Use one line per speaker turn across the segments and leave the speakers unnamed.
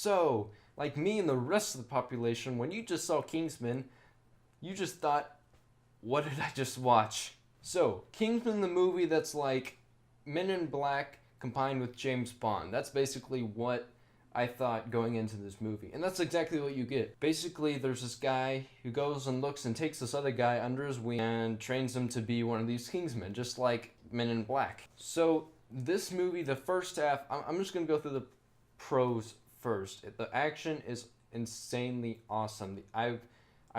So, like me and the rest of the population, when you just saw Kingsman, you just thought, what did I just watch? So, Kingsman, the movie that's like Men in Black combined with James Bond. That's basically what I thought going into this movie. And that's exactly what you get. Basically, there's this guy who goes and looks and takes this other guy under his wing and trains him to be one of these Kingsmen, just like Men in Black. So, this movie, the first half, I'm just going to go through the pros first. The action is insanely awesome. I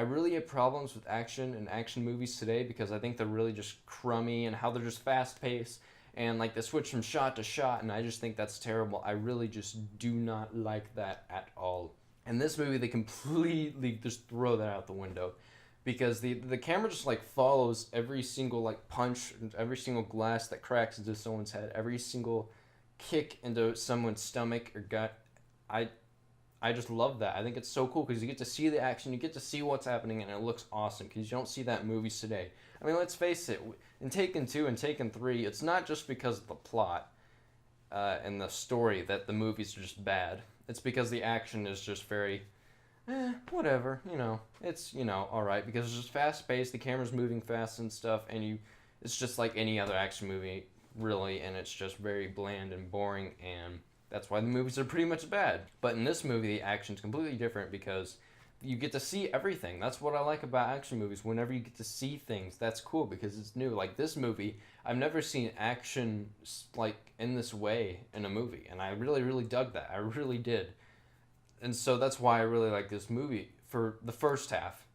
really have problems with action and action movies today because I think they're really just crummy and how they're just fast paced and like they switch from shot to shot, and I just think that's terrible. I really just do not like that at all. In this movie, they completely just throw that out the window because the camera just like follows every single like punch, every single glass that cracks into someone's head, every single kick into someone's stomach or gut. I just love that. I think it's so cool because you get to see the action, you get to see what's happening, and it looks awesome because you don't see that in movies today. I mean, let's face it, in Taken 2 and Taken 3, it's not just because of the plot and the story that the movies are just bad. It's because the action is just very, whatever, it's, alright, because it's just fast-paced, the camera's moving fast and stuff, and it's just like any other action movie, really, and it's just very bland and boring, and that's why the movies are pretty much bad. But in this movie, the action's completely different because you get to see everything. That's what I like about action movies. Whenever you get to see things, that's cool because it's new. Like this movie, I've never seen action like in this way in a movie, and I really, really dug that. I really did. And so that's why I really like this movie for the first half.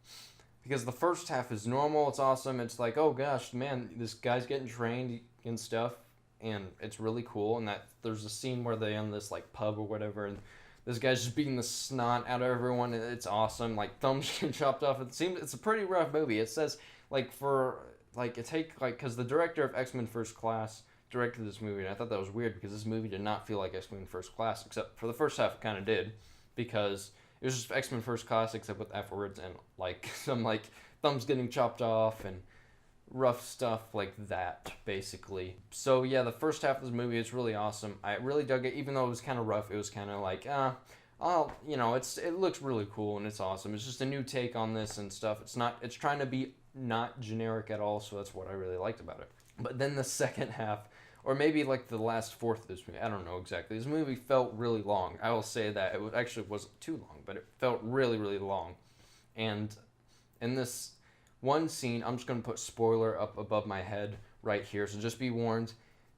Because the first half is normal, it's awesome, it's like, oh gosh, man, this guy's getting trained and stuff, and it's really cool, and that there's a scene where they're in this like pub or whatever, and this guy's just beating the snot out of everyone, and it's awesome, like thumbs getting chopped off. It's a pretty rough movie. It says because the director of X-Men First Class directed this movie, and I thought that was weird because this movie did not feel like X-Men First Class, except for the first half it kind of did, because it was just X-Men First Class except with F words and like some like thumbs getting chopped off and rough stuff like that, basically. So yeah, the first half of this movie is really awesome. I really dug it, even though it was kind of rough. It was kind of like, it looks really cool and it's awesome. It's just a new take on this and stuff. It's trying to be not generic at all, so that's what I really liked about it. But then the second half, or maybe like the last fourth of this movie, I don't know exactly. This movie felt really long. I will say that. It actually wasn't too long, but it felt really, really long. And in this one scene, I'm just going to put spoiler up above my head right here, so just be warned.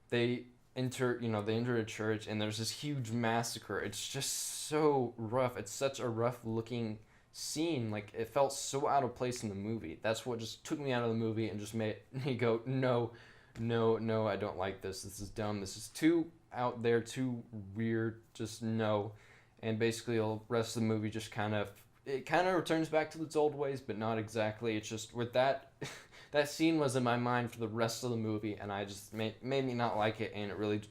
They enter a church, and there's this huge massacre. It's just so rough. It's such a rough looking scene. Like, it felt so out of place in the movie. That's what just took me out of the movie and just made me go, no, I don't like this. This is dumb. This is too out there, too weird. Just no. And basically, the rest of the movie just kind of returns back to its old ways, but not exactly. It's just with that that scene was in my mind for the rest of the movie, and I just made me not like it, and it really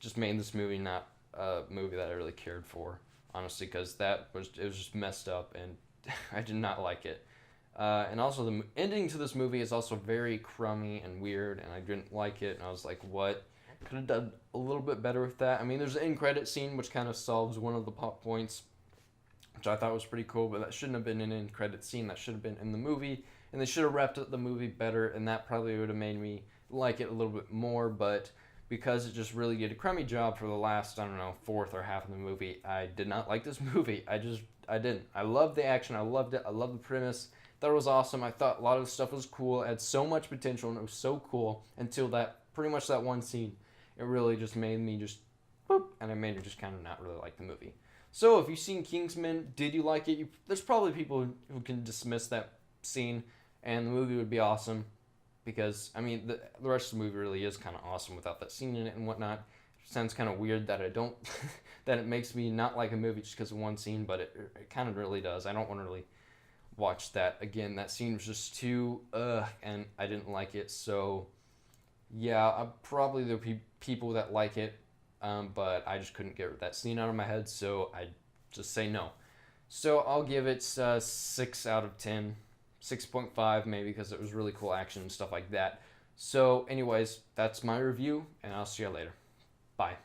just made this movie not a movie that I really cared for, honestly, because it was just messed up, and I did not like it. And also the ending to this movie is also very crummy and weird, and I didn't like it, and I was like, what? Could have done a little bit better with that. I mean, there's an end credit scene which kind of solves one of the plot points, which I thought was pretty cool, but that shouldn't have been an end credit scene. That should have been in the movie, and they should have wrapped up the movie better, and that probably would have made me like it a little bit more, but because it just really did a crummy job for the last, fourth or half of the movie, I did not like this movie. I didn't. I loved the action. I loved it. I loved the premise. Thought it was awesome. I thought a lot of the stuff was cool. It had so much potential, and it was so cool until pretty much that one scene. It really just made me just, boop, and it made me just kind of not really like the movie. So, if you've seen Kingsman, did you like it? There's probably people who can dismiss that scene, and the movie would be awesome, because, I mean, the rest of the movie really is kind of awesome without that scene in it and whatnot. It sounds kind of weird that that it makes me not like a movie just because of one scene, but it kind of really does. I don't want to really watch that again. That scene was just too, and I didn't like it, so, yeah, probably there'll be people that like it, but I just couldn't get that scene out of my head, so I just say no. So I'll give it 6 out of 10, 6.5 maybe, because it was really cool action and stuff like that. So anyways, that's my review, and I'll see you later. Bye.